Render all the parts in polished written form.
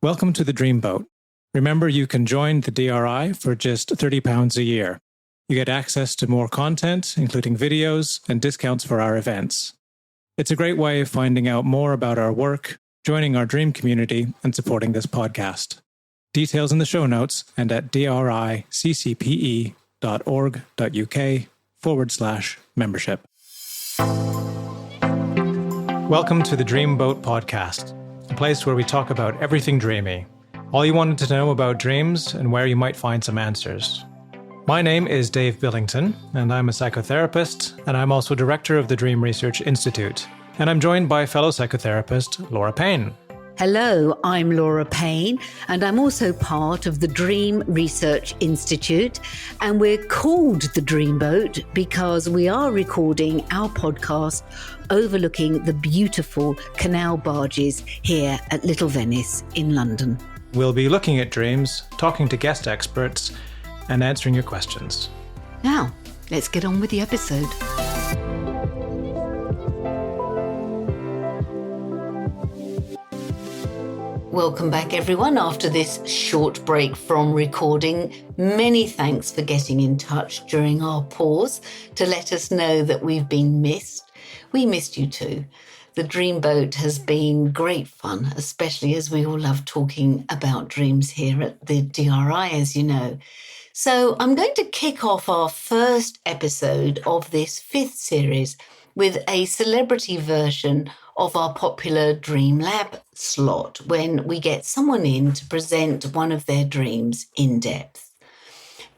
Welcome to the Dreamboat. Remember, you can join the DRI for just £30 a year. You get access to more content, including videos and discounts for our events. It's a great way of finding out more about our work, joining our dream community, and supporting this podcast. Details in the show notes and at driccpe.org.uk/membership. Welcome to the Dreamboat podcast, a place where we talk about everything dreamy, all you wanted to know about dreams and where you might find some answers. My name is Dave Billington, and I'm a psychotherapist, and I'm also director of the Dream Research Institute. And I'm joined by fellow psychotherapist Laura Payne. Hello, I'm Laura Payne, and I'm also part of the Dream Research Institute. And we're called the Dreamboat because we are recording our podcast overlooking the beautiful canal barges here at Little Venice in London. We'll be looking at dreams, talking to guest experts, and answering your questions. Now, let's get on with the episode. Welcome back, everyone, after this short break from recording. Many thanks for getting in touch during our pause to let us know that we've been missed. We missed you too. The Dreamboat has been great fun, especially as we all love talking about dreams here at the DRI, as you know. So I'm going to kick off our first episode of this fifth series with a celebrity version of our popular Dream Lab slot, when we get someone in to present one of their dreams in depth.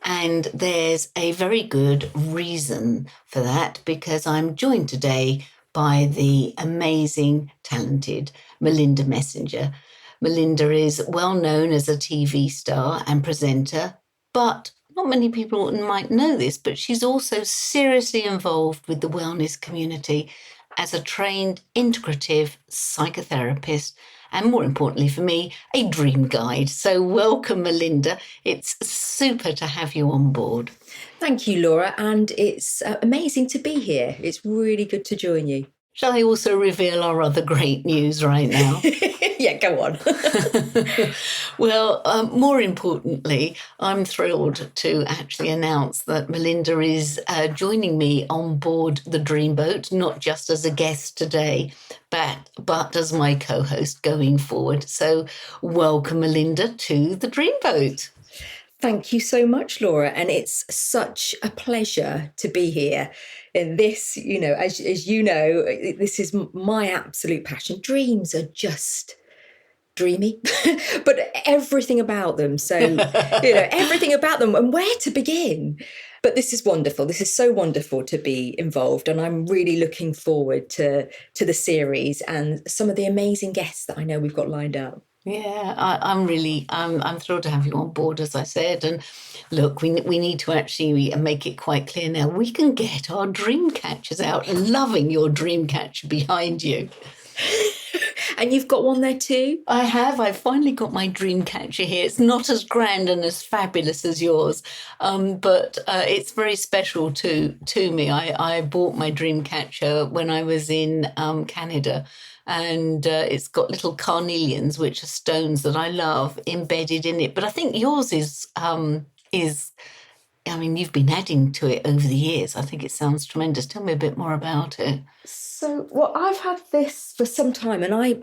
And there's a very good reason for that, because I'm joined today by the amazing, talented Melinda Messenger. Melinda is well known as a TV star and presenter, but not many people might know this, but she's also seriously involved with the wellness community as a trained integrative psychotherapist, and more importantly for me, a dream guide. So welcome, Melinda. It's super to have you on board. Thank you, Laura, and it's amazing to be here. It's really good to join you. Shall I also reveal our other great news right now? Yeah, go on. Well, more importantly, I'm thrilled to actually announce that Melinda is joining me on board the Dreamboat, not just as a guest today, but as my co-host going forward. So welcome, Melinda, to the Dreamboat. Thank you so much, Laura. And it's such a pleasure to be here. And this, as you know, this is my absolute passion. Dreams are just dreamy, but everything about them. So, everything about them and where to begin. But this is wonderful. This is so wonderful to be involved. And I'm really looking forward to the series and some of the amazing guests that I know we've got lined up. Yeah, I'm thrilled to have you on board, as I said. And look, we need to actually make it quite clear now. We can get our dreamcatchers out. Loving your dreamcatcher behind you. And you've got one there too? I have. I've finally got my dreamcatcher here. It's not as grand and as fabulous as yours, but it's very special to me. I bought my dreamcatcher when I was in Canada. And it's got little carnelians, which are stones that I love, embedded in it. But I think yours is, you've been adding to it over the years. I think it sounds tremendous. Tell me a bit more about it. So, well, I've had this for some time, and I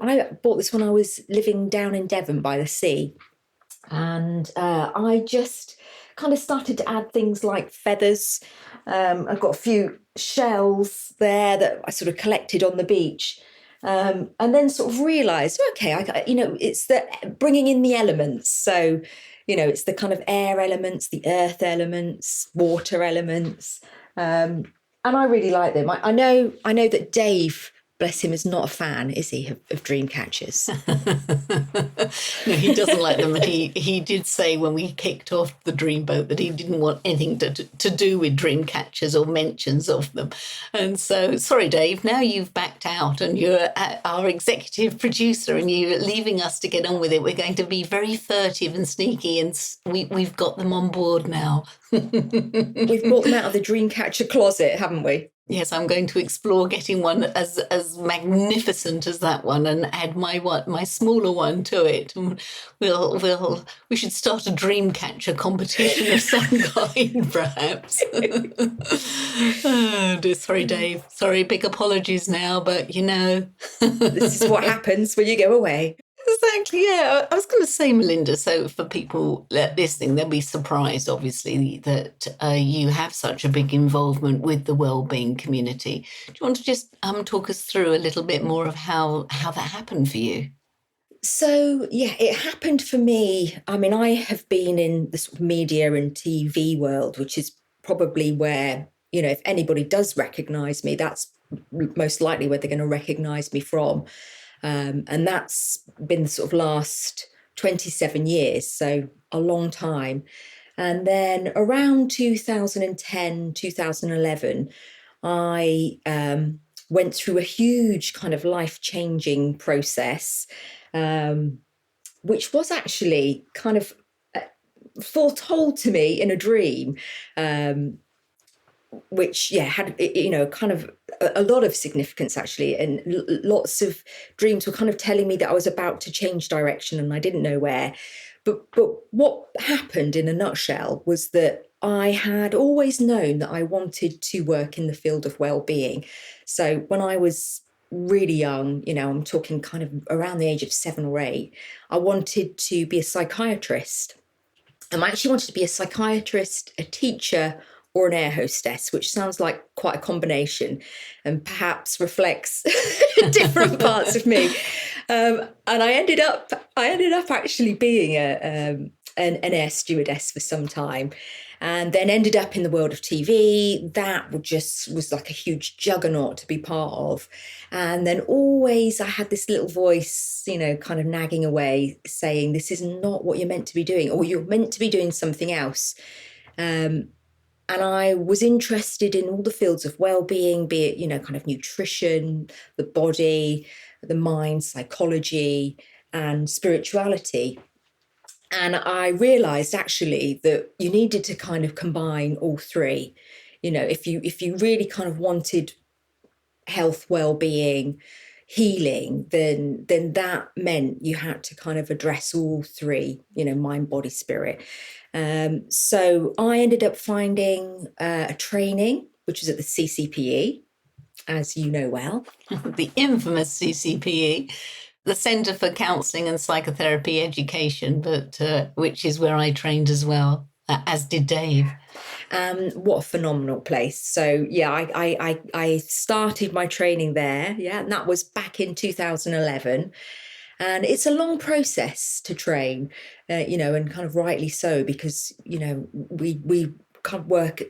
bought this when I was living down in Devon by the sea. And I just kind of started to add things like feathers. I've got a few shells there that I sort of collected on the beach. And then sort of realised, okay, it's the bringing in the elements. So, it's the kind of air elements, the earth elements, water elements. And I really like them. I know that Dave, bless him, is not a fan, is he, of dream catchers? No, he doesn't like them. And he did say when we kicked off the Dreamboat that he didn't want anything to do with dream catchers or mentions of them. And so, sorry, Dave, now you've backed out and you're our executive producer and you're leaving us to get on with it. We're going to be very furtive and sneaky, and we've got them on board now. We've brought them out of the dreamcatcher closet, haven't we? Yes, I'm going to explore getting one as magnificent as that one and add my smaller one to it. And we should start a dream catcher competition of some kind, perhaps. Oh, dear, sorry, Dave. Sorry, big apologies now, but This is what happens when you go away. Exactly, yeah. I was going to say, Melinda, so for people listening, they'll be surprised, obviously, that you have such a big involvement with the wellbeing community. Do you want to just talk us through a little bit more of how that happened for you? So, yeah, it happened for me. I mean, I have been in the sort of media and TV world, which is probably where, if anybody does recognise me, that's most likely where they're going to recognise me from. And that's been the sort of last 27 years, so a long time. And then around 2010, 2011, I went through a huge kind of life-changing process, which was actually kind of foretold to me in a dream, which had kind of a lot of significance actually, and lots of dreams were kind of telling me that I was about to change direction and I didn't know where. But what happened in a nutshell was that I had always known that I wanted to work in the field of well-being. So when I was really young, I'm talking kind of around the age of 7 or 8, I wanted to be a psychiatrist. I actually wanted to be a psychiatrist, a teacher, or an air hostess, which sounds like quite a combination and perhaps reflects different parts of me. And I ended up actually being an air stewardess for some time, and then ended up in the world of TV. That was like a huge juggernaut to be part of. And then always I had this little voice, kind of nagging away, saying, this is not what you're meant to be doing, or you're meant to be doing something else. And I was interested in all the fields of well-being, be it, kind of nutrition, the body, the mind, psychology, and spirituality. And I realized actually that you needed to kind of combine all three. If you really kind of wanted health, well-being, healing, then that meant you had to kind of address all three, mind, body, spirit. So I ended up finding a training, which was at the CCPE, as you know well. The infamous CCPE, the Centre for Counselling and Psychotherapy Education, but which is where I trained as well, as did Dave. What a phenomenal place. So yeah, I started my training there, and that was back in 2011. And it's a long process to train, and kind of rightly so, because, we can't work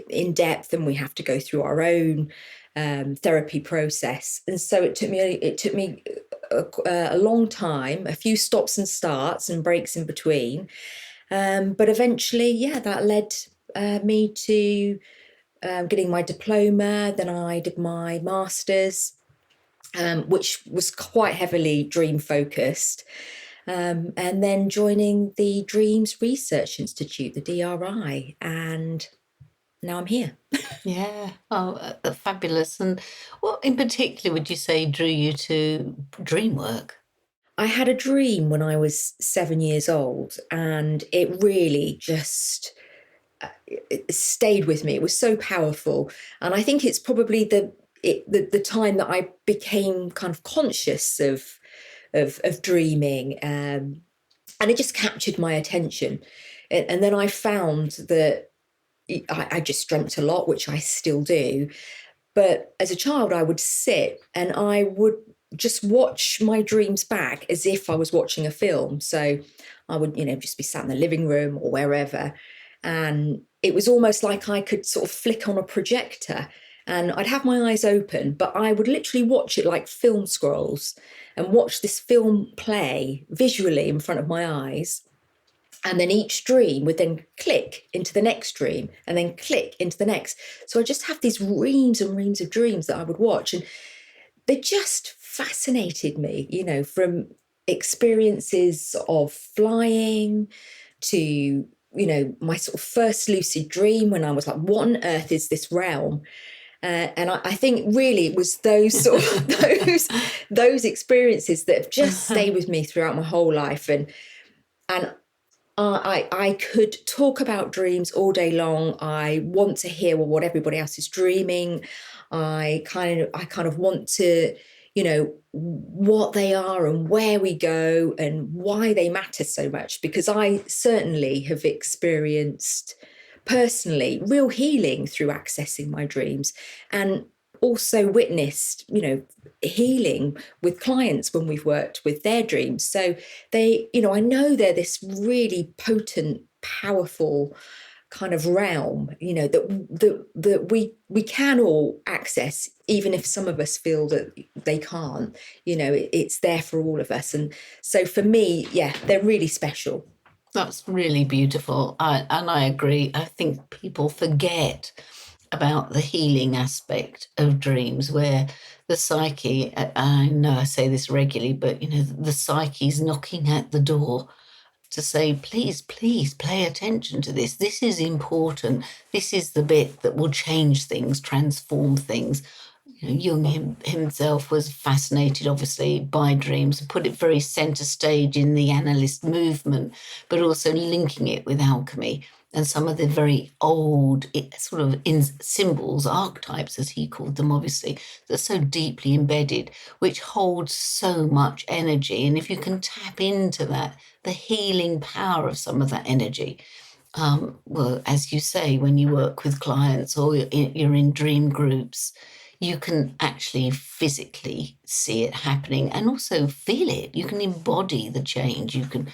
in depth and we have to go through our own therapy process. And so it took me a long time, a few stops and starts and breaks in between. But eventually, that led me to getting my diploma. Then I did my master's, which was quite heavily dream focused, and then joining the Dreams Research Institute, the DRI, and now I'm here. Yeah, fabulous. And what in particular would you say drew you to dream work? I had a dream when I was 7 years old, and it really just it stayed with me. It was so powerful, and I think it's probably the time that I became kind of conscious of dreaming, and it just captured my attention. And then I found that I just dreamt a lot, which I still do. But as a child, I would sit and I would just watch my dreams back as if I was watching a film. So I would, just be sat in the living room or wherever. And it was almost like I could sort of flick on a projector and I'd have my eyes open, but I would literally watch it like film scrolls and watch this film play visually in front of my eyes. And then each dream would then click into the next dream and then click into the next. So I just have these reams and reams of dreams that I would watch. And they just fascinated me, from experiences of flying to, my sort of first lucid dream when I was like, what on earth is this realm? And I think really it was those sort of those experiences that have just stayed with me throughout my whole life. And I could talk about dreams all day long. I want to hear what everybody else is dreaming. I kind of want to, what they are and where we go and why they matter so much, because I certainly have experienced personally real healing through accessing my dreams, and also witnessed, healing with clients when we've worked with their dreams. So they, I know they're this really potent, powerful kind of realm, that we can all access, even if some of us feel that they can't. It's there for all of us. And so for me, yeah, they're really special. That's really beautiful. And I agree. I think people forget about the healing aspect of dreams, where the psyche, I know I say this regularly, but, the psyche's knocking at the door to say, please, please pay attention to this. This is important. This is the bit that will change things, transform things. Jung himself was fascinated, obviously, by dreams, put it very centre stage in the analyst movement, but also linking it with alchemy and some of the very old sort of symbols, archetypes, as he called them, obviously, that are so deeply embedded, which hold so much energy. And if you can tap into that, the healing power of some of that energy, well, as you say, when you work with clients or you're in dream groups, you can actually physically see it happening and also feel it. You can embody the change. You can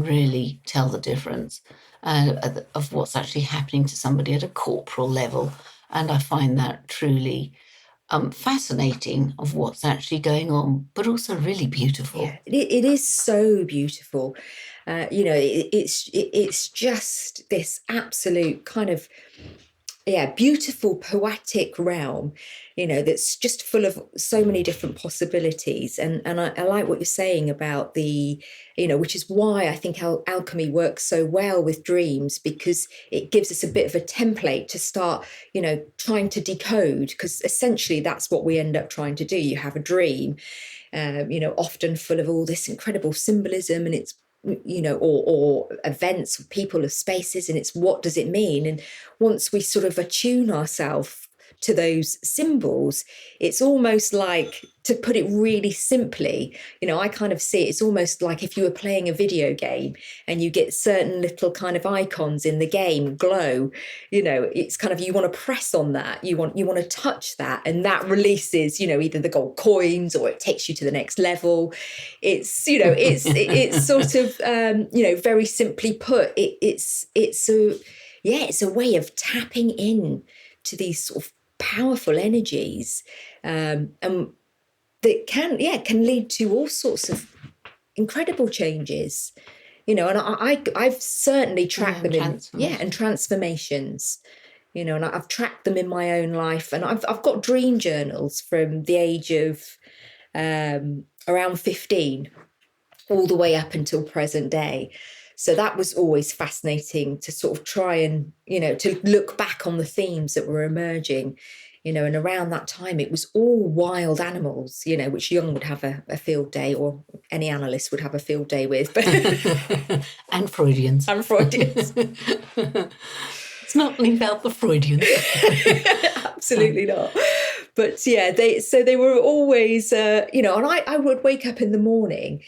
really tell the difference of what's actually happening to somebody at a corporal level. And I find that truly fascinating of what's actually going on, but also really beautiful. Yeah, it is so beautiful. It's just this absolute kind of, beautiful poetic realm, that's just full of so many different possibilities. And I like what you're saying about the, which is why I think alchemy works so well with dreams, because it gives us a bit of a template to start, trying to decode, because essentially that's what we end up trying to do. You have a dream, often full of all this incredible symbolism, and it's, or events, or people, or spaces, and it's what does it mean? And once we sort of attune ourselves to those symbols, it's almost like, to put it really simply, I kind of see it's almost like if you were playing a video game and you get certain little kind of icons in the game glow, it's kind of, you want to press on that, you want to touch that, and that releases, either the gold coins, or it takes you to the next level. It's, it's sort of, very simply put, it's a way of tapping in to these sort of powerful energies, and that can lead to all sorts of incredible changes, and I've certainly tracked them and transformations, and I've tracked them in my own life. And I've got dream journals from the age of around 15 all the way up until present day. So that was always fascinating to sort of try and, to look back on the themes that were emerging, and around that time it was all wild animals, which Jung would have a field day, or any analyst would have a field day with. But and Freudians. Let's not leave out the Freudians. Absolutely not. But yeah, they were always, and I would wake up in the morning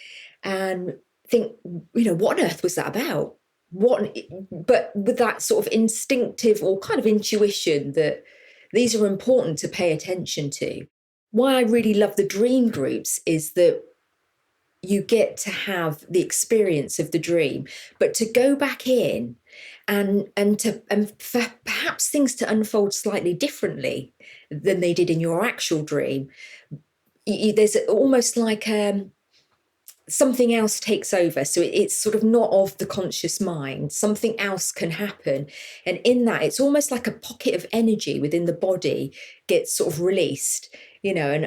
and think, what on earth was that about? But with that sort of instinctive or kind of intuition that these are important to pay attention to. Why I really love the dream groups is that you get to have the experience of the dream, but to go back in and for perhaps things to unfold slightly differently than they did in your actual dream. There's almost like something else takes over. So it's sort of not of the conscious mind. Something else can happen. And in that, it's almost like a pocket of energy within the body gets sort of released, and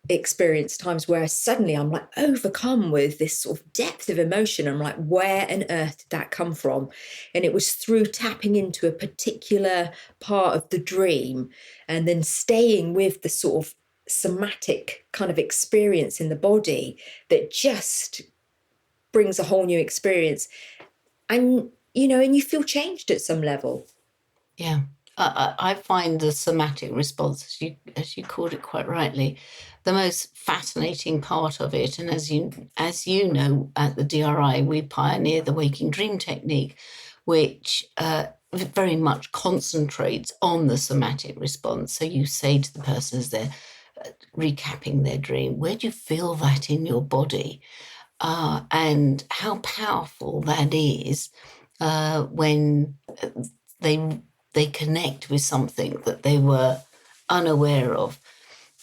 experienced times where suddenly I'm like overcome with this sort of depth of emotion. I'm like, where on earth did that come from? And it was through tapping into a particular part of the dream and then staying with the sort of somatic kind of experience in the body that just brings a whole new experience. And, and you feel changed at some level. Yeah. I find the somatic response, as you called it quite rightly, the most fascinating part of it. And as you know, at the DRI, we pioneer the waking dream technique, which very much concentrates on the somatic response. So you say to the person as they're recapping their dream, where do you feel that in your body? And how powerful that is when they connect with something that they were unaware of.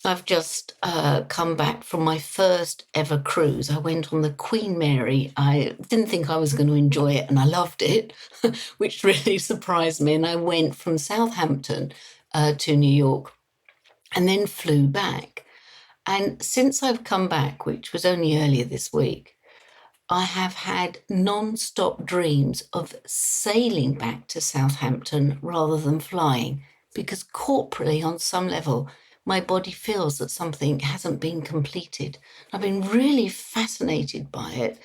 I've just come back from my first ever cruise. I went on the Queen Mary. I didn't think I was going to enjoy it, and I loved it, which really surprised me. And I went from Southampton to New York and then flew back. And since I've come back, which was only earlier this week, I have had non-stop dreams of sailing back to Southampton rather than flying, because corporally, on some level, my body feels that something hasn't been completed. I've been really fascinated by it.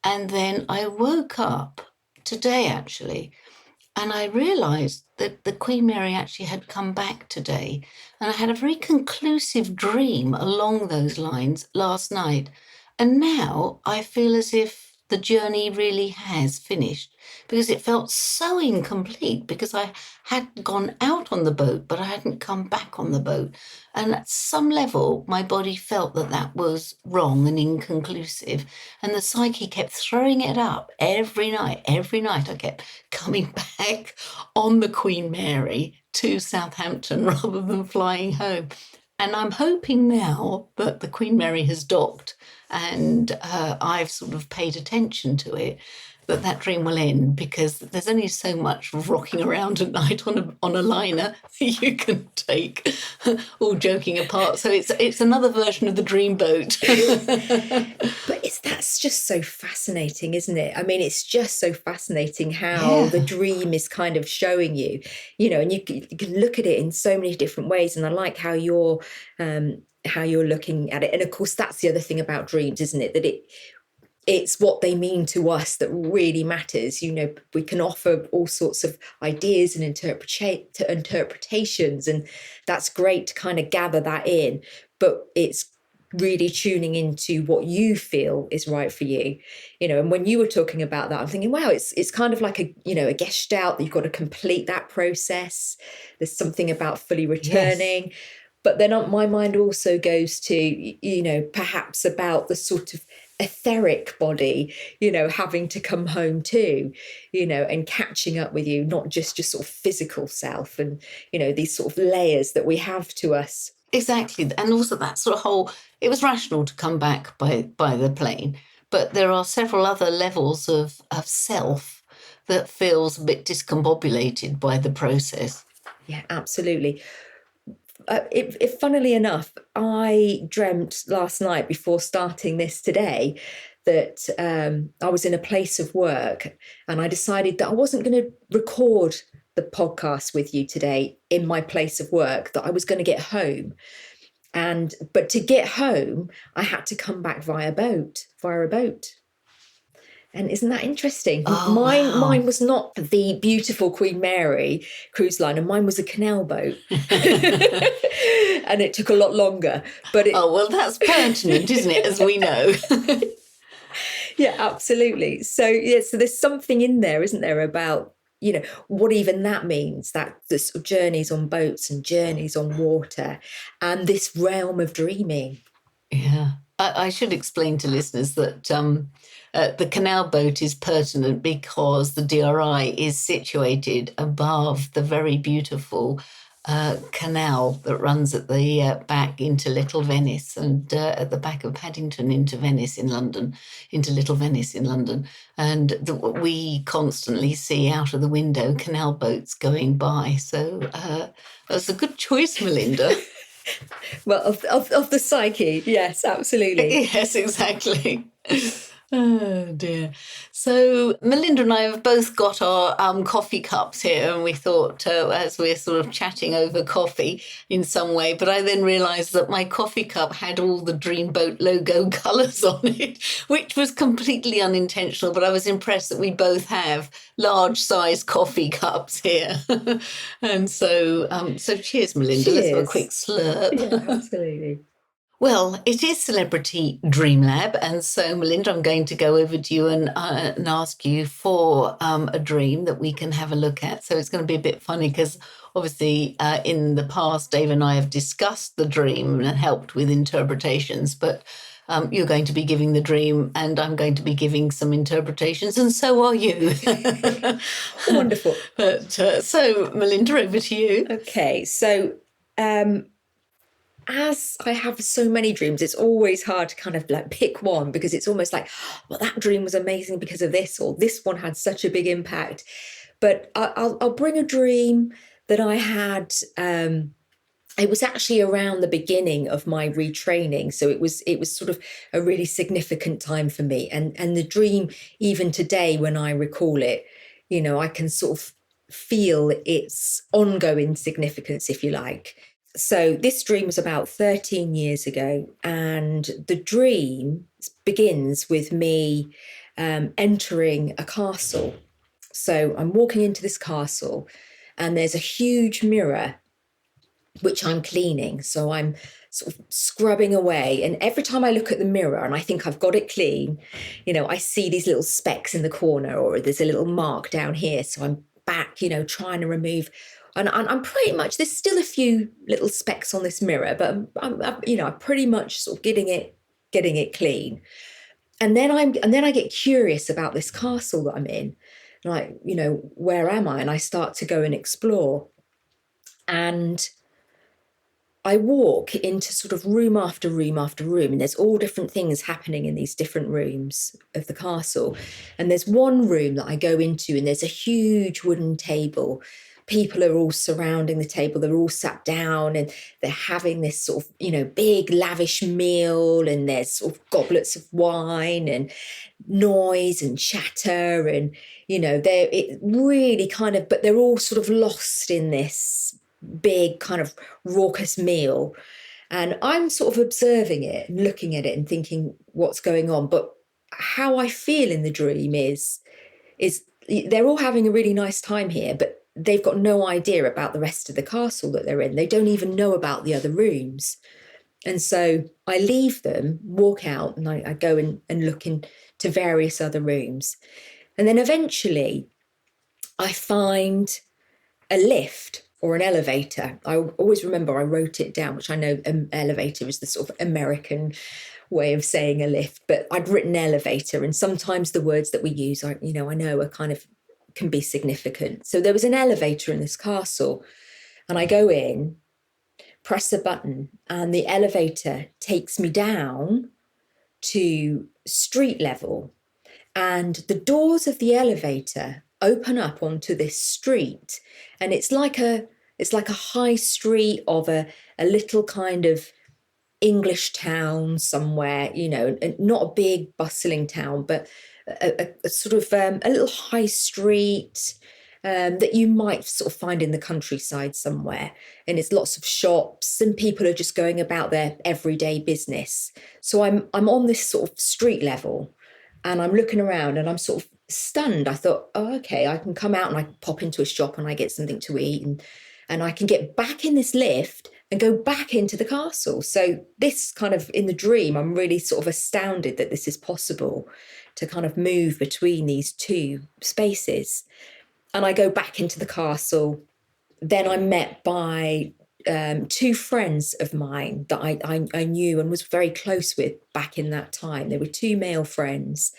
And then I woke up today, actually, and I realised that the Queen Mary actually had come back today. And I had a very conclusive dream along those lines last night. And now I feel as if the journey really has finished, because it felt so incomplete, because I had gone out on the boat, but I hadn't come back on the boat. And at some level, my body felt that that was wrong and inconclusive. And the psyche kept throwing it up every night. Every night I kept coming back on the Queen Mary to Southampton rather than flying home. And I'm hoping now that the Queen Mary has docked and I've sort of paid attention to it, that dream will end, because there's only so much rocking around at night on a liner you can take, all joking apart. So it's another version of the dream boat. But that's just so fascinating, isn't it? I mean, it's just so fascinating how the dream is kind of showing you, and you can look at it in so many different ways. And I like how you're looking at it. And of course, that's the other thing about dreams, isn't it? That it's what they mean to us that really matters. We can offer all sorts of ideas and interpretations, and that's great to kind of gather that in. But it's really tuning into what you feel is right for you. And when you were talking about that, I'm thinking, wow, it's kind of like a gestalt that you've got to complete that process. There's something about fully returning. Yes. But then my mind also goes to, perhaps about the sort of etheric body, having to come home too, and catching up with you, not just your sort of physical self and, these sort of layers that we have to us. Exactly. And also that sort of it was rational to come back by the plane, but there are several other levels of self that feels a bit discombobulated by the process. Yeah, absolutely. Funnily enough, I dreamt last night before starting this today that I was in a place of work, and I decided that I wasn't going to record the podcast with you today in my place of work, that I was going to get home. But to get home, I had to come back via a boat. And isn't that interesting? Mine was not the beautiful Queen Mary cruise line, and mine was a canal boat. And it took a lot longer. Well, that's pertinent, isn't it, as we know? Yeah, absolutely. So there's something in there, isn't there, about, what even that means, that the sort of journeys on boats and journeys on water and this realm of dreaming. Yeah. I should explain to listeners that the canal boat is pertinent because the DRI is situated above the very beautiful canal that runs at the back into Little Venice, and at the back of Paddington into Little Venice in London. And we constantly see out of the window canal boats going by. So that's a good choice, Melinda. Well, of the psyche, yes, absolutely. Yes, exactly. Oh dear. So Melinda and I have both got our coffee cups here, and we thought, as we're sort of chatting over coffee in some way, but I then realised that my coffee cup had all the Dreamboat logo colours on it, which was completely unintentional, but I was impressed that we both have large size coffee cups here. And so cheers, Melinda. Let's have a Cheers. quick slurp. Yeah, absolutely. Well, it is Celebrity Dream Lab, and so Melinda, I'm going to go over to you and ask you for a dream that we can have a look at. So it's going to be a bit funny because obviously in the past, Dave and I have discussed the dream and helped with interpretations, but you're going to be giving the dream and I'm going to be giving some interpretations, and so are you. Wonderful. But so, Melinda, over to you. Okay, so as I have so many dreams, it's always hard to kind of like pick one because it's almost like, well, that dream was amazing because of this, or this one had such a big impact. But I'll bring a dream that I had. It was actually around the beginning of my retraining, so it was sort of a really significant time for me. And the dream, even today, when I recall it, I can sort of feel its ongoing significance, if you like. So this dream was about 13 years ago, and the dream begins with me entering a castle. So I'm walking into this castle and there's a huge mirror which I'm cleaning. So I'm sort of scrubbing away. And every time I look at the mirror and I think I've got it clean, I see these little specks in the corner, or there's a little mark down here. So I'm back, trying to remove. And I'm pretty much, there's still a few little specks on this mirror, but I'm pretty much sort of getting it clean. And then I get curious about this castle that I'm in. Like, where am I? And I start to go and explore. And I walk into sort of room after room after room, and there's all different things happening in these different rooms of the castle. And there's one room that I go into, and there's a huge wooden table. People are all surrounding the table. They're all sat down and they're having this sort of, big lavish meal, and there's sort of goblets of wine and noise and chatter. And, it really kind of, but they're all sort of lost in this big kind of raucous meal. And I'm sort of observing it and looking at it and thinking what's going on. But how I feel in the dream is they're all having a really nice time here, but they've got no idea about the rest of the castle that they're in. They don't even know about the other rooms. And so I leave them, walk out, and I go and look into various other rooms. And then eventually I find a lift or an elevator. I always remember I wrote it down, which I know elevator is the sort of American way of saying a lift, but I'd written elevator, and sometimes the words that we use, I know are kind of can be significant. So there was an elevator in this castle, and I go in, press a button, and the elevator takes me down to street level, and the doors of the elevator open up onto this street, and it's like a high street of a little kind of English town somewhere, not a big bustling town, but a sort of a little high street that you might sort of find in the countryside somewhere. And it's lots of shops and people are just going about their everyday business. So I'm on this sort of street level and I'm looking around and I'm sort of stunned. I thought, oh, okay, I can come out and I can pop into a shop and I get something to eat and I can get back in this lift and go back into the castle. So this kind of, in the dream, I'm really sort of astounded that this is possible to kind of move between these two spaces. And I go back into the castle. Then I'm met by two friends of mine that I knew and was very close with back in that time. They were two male friends.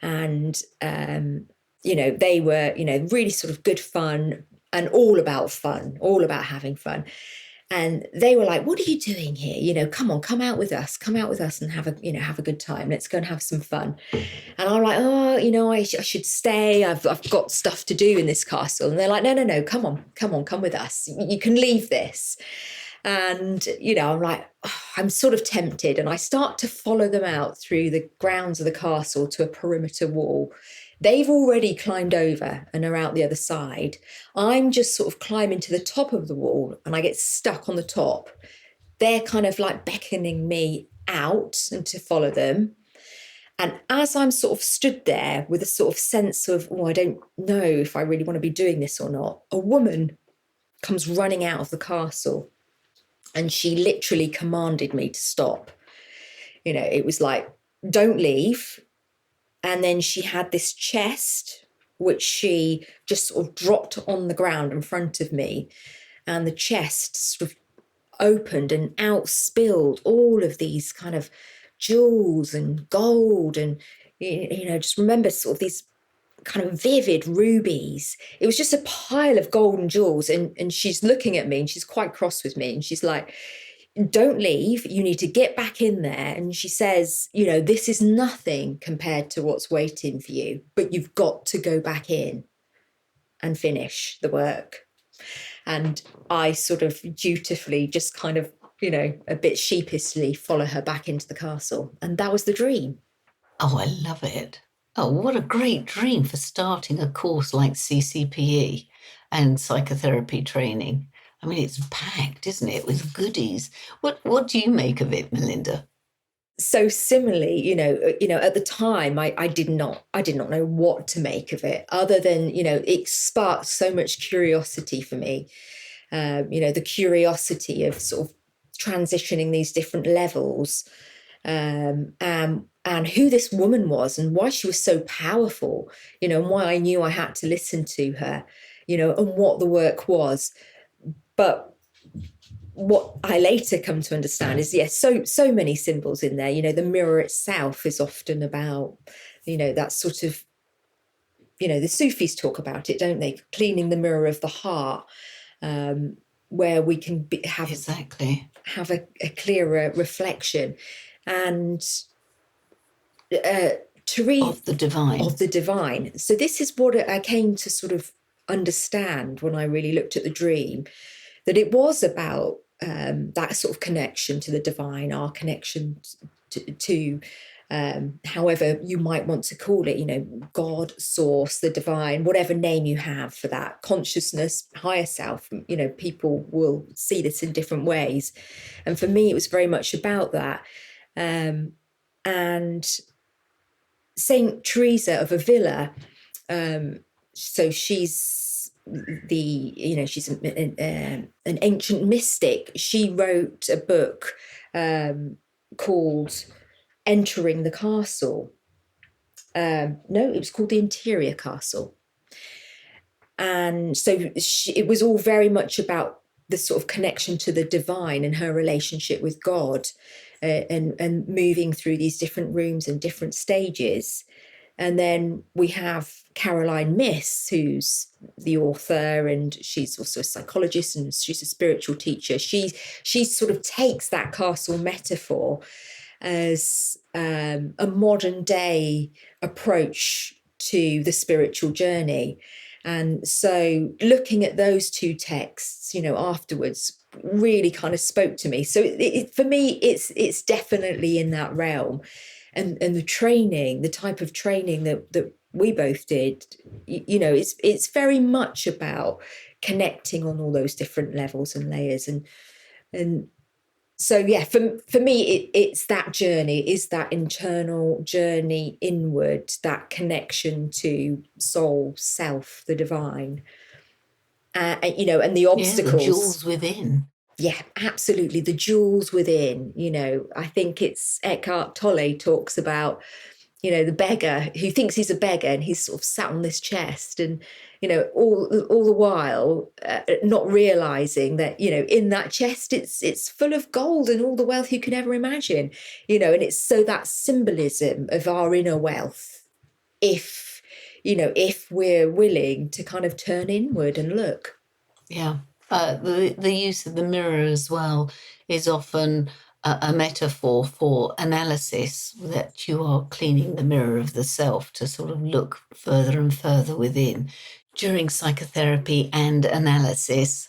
And, they were, really sort of good fun and all about having fun. And they were like, what are you doing here? Come on, come out with us and have a good time. Let's go and have some fun. And I'm like, I should stay. I've got stuff to do in this castle. And they're like, no, come on, come with us. You can leave this. And, I'm like, I'm sort of tempted. And I start to follow them out through the grounds of the castle to a perimeter wall. They've already climbed over and are out the other side. I'm just sort of climbing to the top of the wall and I get stuck on the top. They're kind of like beckoning me out and to follow them. And as I'm sort of stood there with a sort of sense of, I don't know if I really want to be doing this or not, a woman comes running out of the castle and she literally commanded me to stop. It was like, don't leave. And then she had this chest, which she just sort of dropped on the ground in front of me. And the chest sort of opened and out spilled all of these kind of jewels and gold. And, just remember sort of these kind of vivid rubies. It was just a pile of gold and jewels. And she's looking at me and she's quite cross with me. And she's like, don't leave, you need to get back in there. And she says, this is nothing compared to what's waiting for you, but you've got to go back in and finish the work. And I sort of dutifully just kind of, a bit sheepishly follow her back into the castle. And that was the dream. Oh, I love it. Oh, what a great dream for starting a course like CCPE and psychotherapy training. I mean, it's packed, isn't it, with goodies. What do you make of it, Melinda? So similarly, at the time, I did not know what to make of it, other than, it sparked so much curiosity for me. The curiosity of sort of transitioning these different levels, and who this woman was and why she was so powerful, and why I knew I had to listen to her, and what the work was. But what I later come to understand is, yes, so many symbols in there. The mirror itself is often about, that sort of, the Sufis talk about it, don't they? Cleaning the mirror of the heart, where we can have a clearer reflection. And of the divine. So this is what I came to sort of understand when I really looked at the dream, that it was about that sort of connection to the divine, our connection to however you might want to call it, God, source, the divine, whatever name you have for that, consciousness, higher self. People will see this in different ways. And for me, it was very much about that. And Saint Teresa of Avila, so she's she's an ancient mystic. She wrote a book called Entering the Castle. No, it was called The Interior Castle. And so it was all very much about the sort of connection to the divine and her relationship with God, and moving through these different rooms and different stages. And then we have Caroline Miss, who's the author, and she's also a psychologist and she's a spiritual teacher. She sort of takes that castle metaphor as a modern day approach to the spiritual journey. And so looking at those two texts, afterwards really kind of spoke to me. So for me, it's definitely in that realm. And the training, the type of training that we both did, it's very much about connecting on all those different levels and layers. And so, yeah, for me, it's that journey, is that internal journey inward, that connection to soul, self, the divine, and the obstacles. The jewels within. Yeah, absolutely. The jewels within, I think it's Eckhart Tolle talks about, the beggar who thinks he's a beggar and he's sort of sat on this chest and, all the while not realizing that, in that chest, it's full of gold and all the wealth you could ever imagine, and it's so that symbolism of our inner wealth, if we're willing to kind of turn inward and look. Yeah. The use of the mirror as well is often a metaphor for analysis, that you are cleaning the mirror of the self to sort of look further and further within. During psychotherapy and analysis,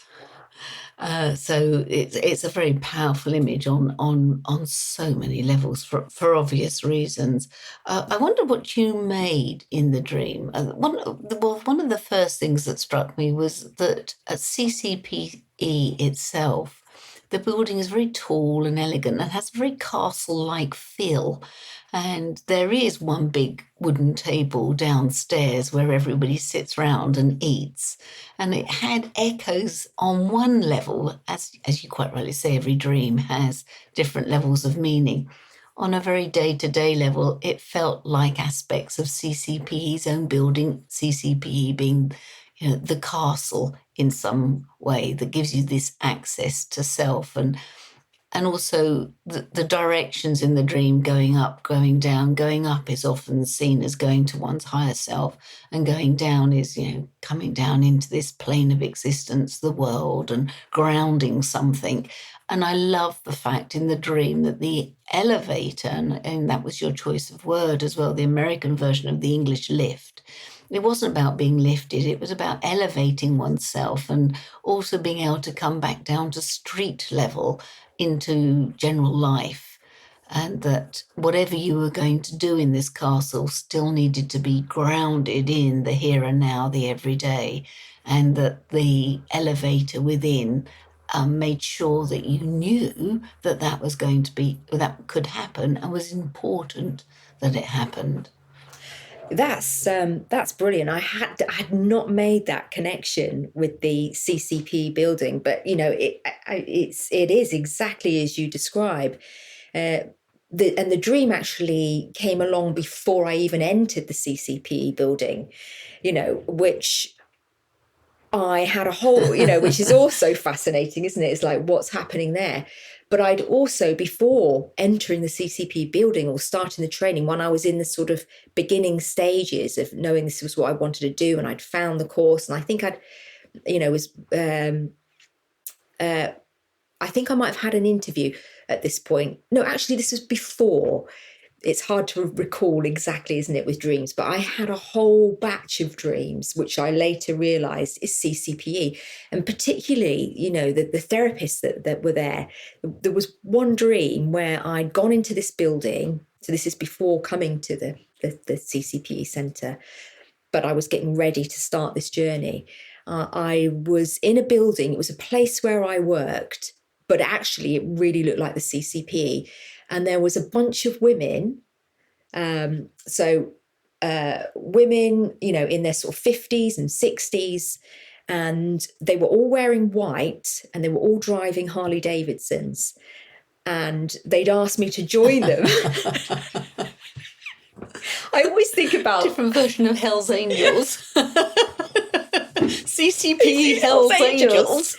So it's a very powerful image on so many levels for obvious reasons. I wonder what you made in the dream. One of the first things that struck me was that at CCPE itself, the building is very tall and elegant and has a very castle-like feel. And there is one big wooden table downstairs where everybody sits round and eats. And it had echoes on one level, as you quite rightly say, every dream has different levels of meaning. On a very day-to-day level, it felt like aspects of CCPE's own building, CCPE being, the castle in some way that gives you this access to self, and also the directions in the dream, going up, going down. Going up is often seen as going to one's higher self, and going down is, coming down into this plane of existence, the world, and grounding something. And I love the fact in the dream that the elevator, and that was your choice of word as well, the American version of the English lift, it wasn't about being lifted, it was about elevating oneself and also being able to come back down to street level into general life, and that whatever you were going to do in this castle still needed to be grounded in the here and now, the everyday, and that the elevator within made sure that you knew that that was going to be, that could happen, and was important that it happened. That's brilliant. I had not made that connection with the CCP building, but it is exactly as you describe. The dream actually came along before I even entered the CCP building, which I had a whole, which is also fascinating, isn't it? It's like, what's happening there? But I'd also, before entering the CCP building or starting the training, when I was in the sort of beginning stages of knowing this was what I wanted to do, and I'd found the course, and I think I think I might have had an interview at this point. No, actually, this was before. It's hard to recall exactly, isn't it, with dreams? But I had a whole batch of dreams, which I later realised is CCPE. And particularly, the therapists that were there, there was one dream where I'd gone into this building. So this is before coming to the CCPE centre, but I was getting ready to start this journey. I was in a building. It was a place where I worked, but actually it really looked like the CCPE. And there was a bunch of women, women, in their sort of 50s and 60s, and they were all wearing white, and they were all driving Harley Davidsons, and they'd asked me to join them. I always think about different version of Hell's Angels. CCP Hell's Angels.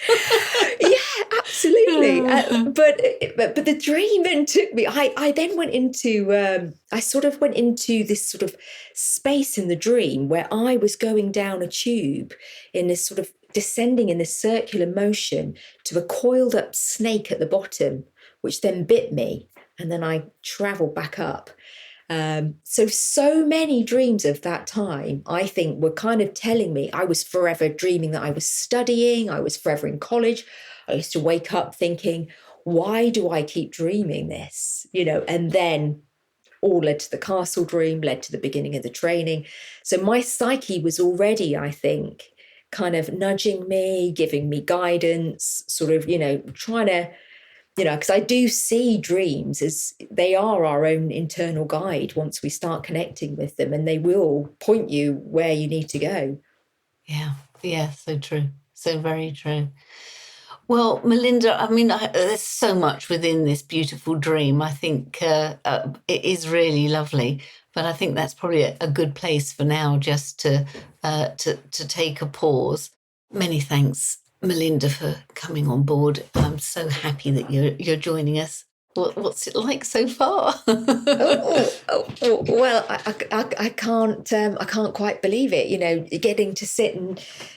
Yeah, absolutely. But the dream then took me. I then went into. I sort of went into this sort of space in the dream where I was going down a tube in this sort of descending in this circular motion to a coiled up snake at the bottom, which then bit me, and then I travelled back up. So many dreams of that time, I think, were kind of telling me I was forever dreaming that I was studying. I was forever in college. I used to wake up thinking, why do I keep dreaming this? And then all led to the castle dream, led to the beginning of the training. So my psyche was already, I think, kind of nudging me, giving me guidance, sort of, trying to, because I do see dreams as they are our own internal guide once we start connecting with them, and they will point you where you need to go. Yeah, so true. So very true. Well, Melinda, I mean, there's so much within this beautiful dream. I think it is really lovely, but I think that's probably a good place for now, just to take a pause. Many thanks, Melinda, for coming on board. I'm so happy that you're joining us. What's it like so far? Well, I can't quite believe it. Getting to sit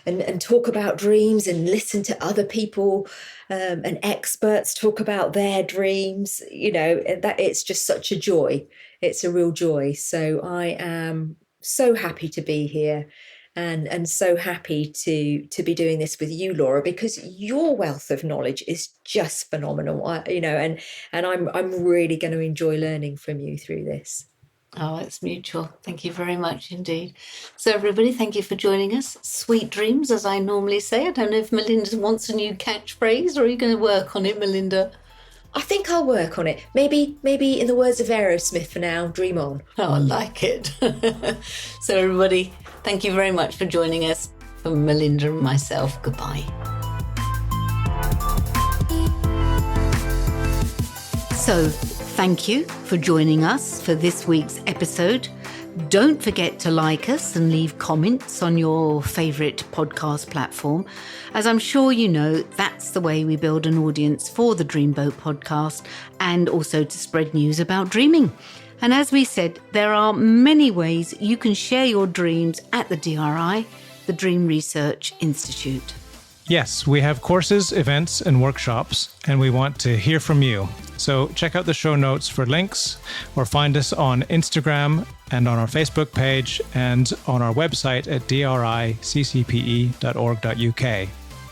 and talk about dreams and listen to other people and experts talk about their dreams. That it's just such a joy. It's a real joy. So I am so happy to be here. and so happy to be doing this with you, Laura, because your wealth of knowledge is just phenomenal. And I'm really going to enjoy learning from you through this. Oh, it's mutual. Thank you very much indeed. So everybody, thank you for joining us. Sweet dreams, as I normally say. I don't know if Melinda wants a new catchphrase, or are you going to work on it, Melinda? I think I'll work on it. Maybe in the words of Aerosmith for now, dream on. Oh, I like it. So everybody, thank you very much for joining us. From Melinda and myself, goodbye. So, thank you for joining us for this week's episode. Don't forget to like us and leave comments on your favourite podcast platform. As I'm sure you know, that's the way we build an audience for the Dreamboat podcast and also to spread news about dreaming. And as we said, there are many ways you can share your dreams at the DRI, the Dream Research Institute. Yes, we have courses, events, and workshops, and we want to hear from you. So check out the show notes for links, or find us on Instagram and on our Facebook page and on our website at driccpe.org.uk.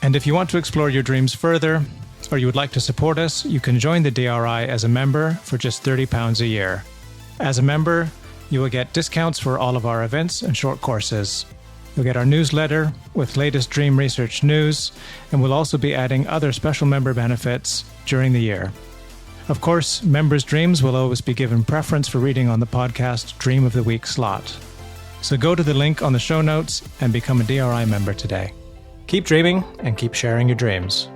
And if you want to explore your dreams further, or you would like to support us, you can join the DRI as a member for just £30 a year. As a member, you will get discounts for all of our events and short courses. You'll get our newsletter with latest dream research news, and we'll also be adding other special member benefits during the year. Of course, members' dreams will always be given preference for reading on the podcast Dream of the Week slot. So go to the link on the show notes and become a DRI member today. Keep dreaming and keep sharing your dreams.